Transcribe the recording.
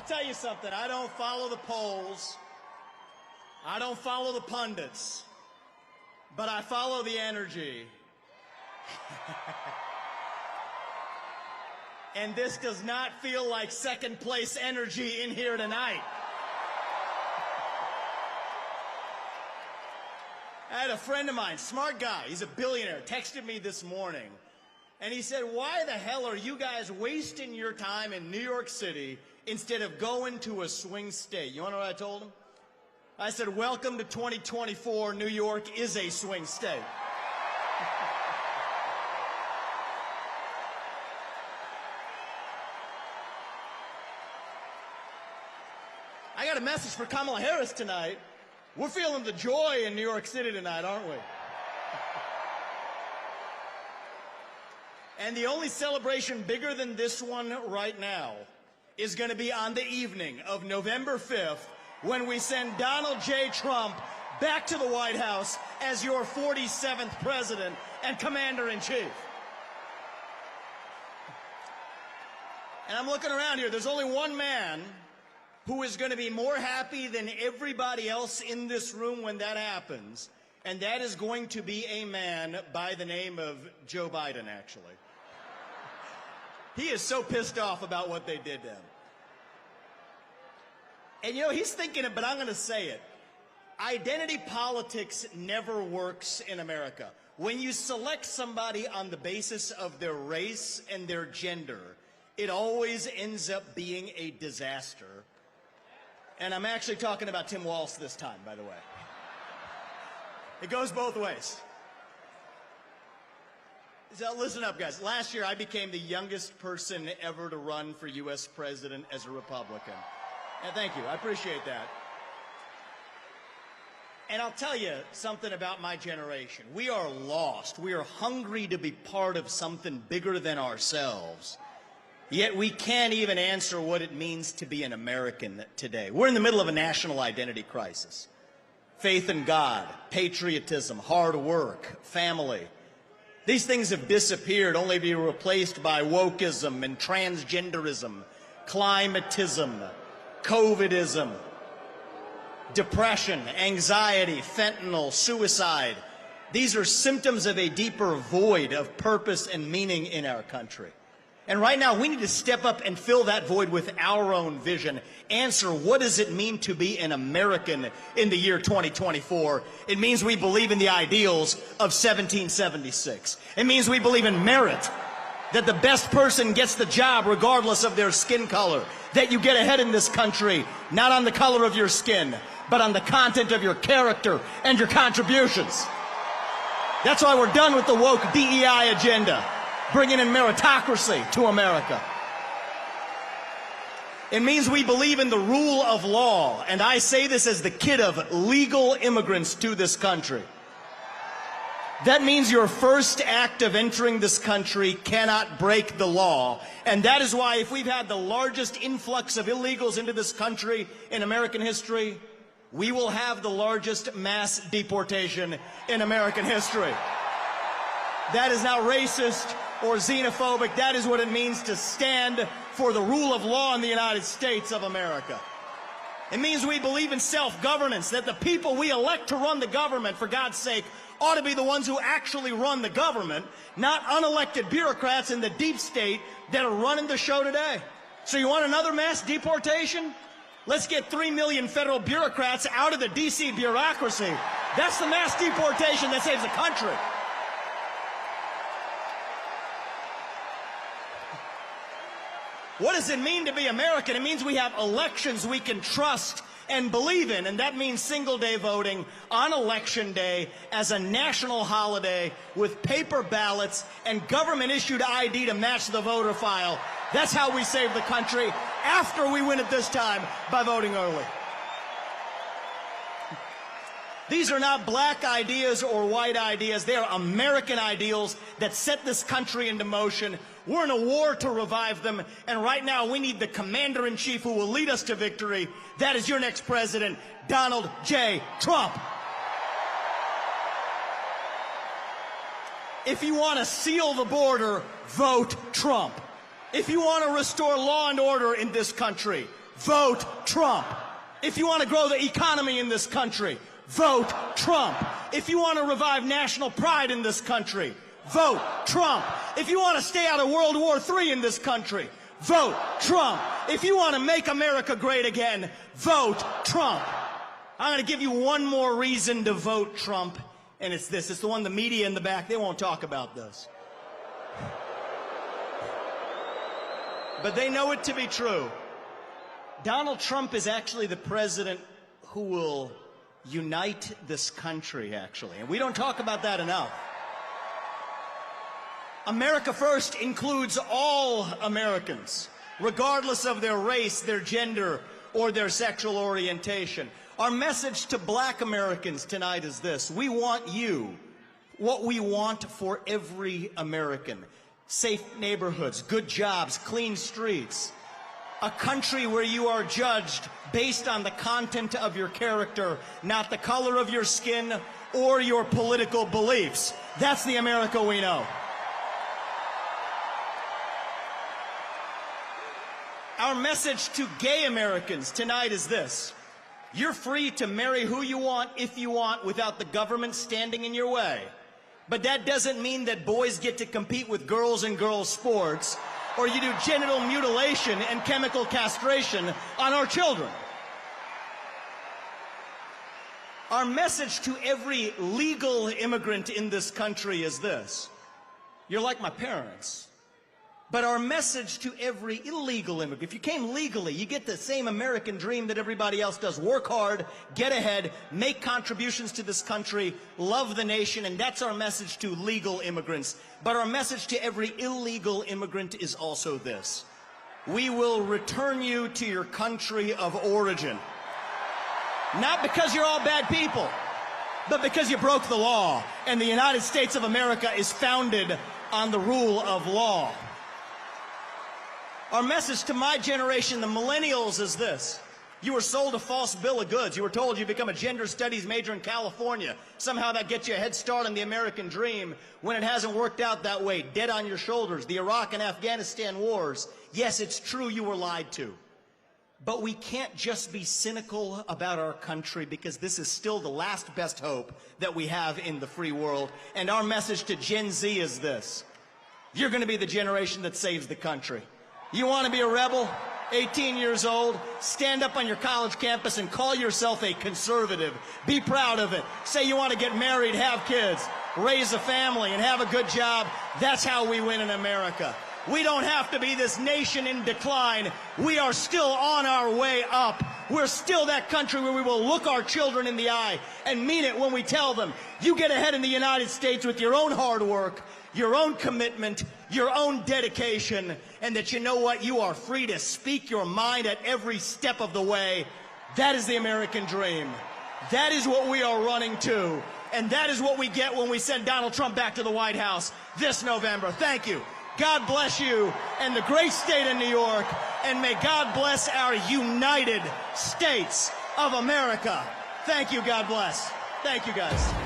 tell you something. I don't follow the polls. I don't follow the pundits. But I follow the energy. And this does not feel like second place energy in here tonight. I had a friend of mine, smart guy, he's a billionaire, texted me this morning. And he said, why the hell are you guys wasting your time in New York City instead of going to a swing state? You want to know what I told him? I said, welcome to 2024. New York is a swing state. I got a message for Kamala Harris tonight. We're feeling the joy in New York City tonight, aren't we? And the only celebration bigger than this one right now is going to be on the evening of November 5th when we send Donald J. Trump back to the White House as your 47th president and commander-in-chief. And I'm looking around here. There's only one man who is going to be more happy than everybody else in this room when that happens, and that is going to be a man by the name of Joe Biden, actually. He is so pissed off about what they did to him. And, you know, he's thinking it, but I'm going to say it. Identity politics never works in America. When you select somebody on the basis of their race and their gender, it always ends up being a disaster. And I'm actually talking about Tim Walz this time, by the way. It goes both ways. So listen up, guys. Last year, I became the youngest person ever to run for U.S. president as a Republican. And thank you. I appreciate that. And I'll tell you something about my generation. We are lost. We are hungry to be part of something bigger than ourselves. Yet we can't even answer what it means to be an American today. We're in the middle of a national identity crisis. Faith in God, patriotism, hard work, family. These things have disappeared only to be replaced by wokeism and transgenderism, climatism, COVIDism, depression, anxiety, fentanyl, suicide. These are symptoms of a deeper void of purpose and meaning in our country. And right now, we need to step up and fill that void with our own vision. Answer, what does it mean to be an American in the year 2024? It means we believe in the ideals of 1776. It means we believe in merit, that the best person gets the job regardless of their skin color, that you get ahead in this country, not on the color of your skin, but on the content of your character and your contributions. That's why we're done with the woke DEI agenda. Bringing in meritocracy to America. It means we believe in the rule of law, and I say this as the kid of legal immigrants to this country. That means your first act of entering this country cannot break the law, and that is why if we've had the largest influx of illegals into this country in American history, we will have the largest mass deportation in American history. That is not racist or xenophobic. That is what it means to stand for the rule of law in the United States of America. It means we believe in self-governance, that the people we elect to run the government, for God's sake, ought to be the ones who actually run the government, not unelected bureaucrats in the deep state that are running the show today. So you want another mass deportation? Let's get 3 million federal bureaucrats out of the D.C. bureaucracy. That's the mass deportation that saves the country. What does it mean to be American? It means we have elections we can trust and believe in, and that means single-day voting on Election Day as a national holiday with paper ballots and government-issued ID to match the voter file. That's how we save the country after we win it this time by voting early. These are not black ideas or white ideas. They are American ideals that set this country into motion. We're in a war to revive them, and right now we need the commander-in-chief who will lead us to victory. That is your next president, Donald J. Trump. If you want to seal the border, vote Trump. If you want to restore law and order in this country, vote Trump. If you want to grow the economy in this country, vote Trump. If you want to revive national pride in this country, vote Trump. If you want to stay out of World War III in this country, vote Trump. If you want to make America great again, vote Trump. I'm going to give you one more reason to vote Trump, and it's this. It's the one the media in the back, they won't talk about this. But they know it to be true. Donald Trump is actually the president who will unite this country, actually. And we don't talk about that enough. America First includes all Americans, regardless of their race, their gender, or their sexual orientation. Our message to black Americans tonight is this. We want you, what we want for every American. Safe neighborhoods, good jobs, clean streets. A country where you are judged based on the content of your character, not the color of your skin or your political beliefs. That's the America we know. Our message to gay Americans tonight is this. You're free to marry who you want, if you want, without the government standing in your way. But that doesn't mean that boys get to compete with girls in girls' sports, or you do genital mutilation and chemical castration on our children. Our message to every legal immigrant in this country is this. You're like my parents. But our message to every illegal immigrant, if you came legally, you get the same American dream that everybody else does. Work hard, get ahead, make contributions to this country, love the nation, and that's our message to legal immigrants. But our message to every illegal immigrant is also this. We will return you to your country of origin. Not because you're all bad people, but because you broke the law. And the United States of America is founded on the rule of law. Our message to my generation, the millennials, is this. You were sold a false bill of goods. You were told you'd become a gender studies major in California. Somehow that gets you a head start on the American dream when it hasn't worked out that way. Dead on your shoulders. The Iraq and Afghanistan wars. Yes, it's true you were lied to. But we can't just be cynical about our country because this is still the last best hope that we have in the free world. And our message to Gen Z is this. You're going to be the generation that saves the country. You want to be a rebel? 18 years old, stand up on your college campus and call yourself a conservative. Be proud of it. Say you want to get married, have kids, raise a family, and have a good job. That's how we win in America. We don't have to be this nation in decline. We are still on our way up. We're still that country where we will look our children in the eye and mean it when we tell them, you get ahead in the United States with your own hard work, your own commitment, your own dedication, and that you know what? You are free to speak your mind at every step of the way. That is the American dream. That is what we are running to. And that is what we get when we send Donald Trump back to the White House this November. Thank you. God bless you and the great state of New York. And may God bless our United States of America. Thank you. God bless. Thank you, guys.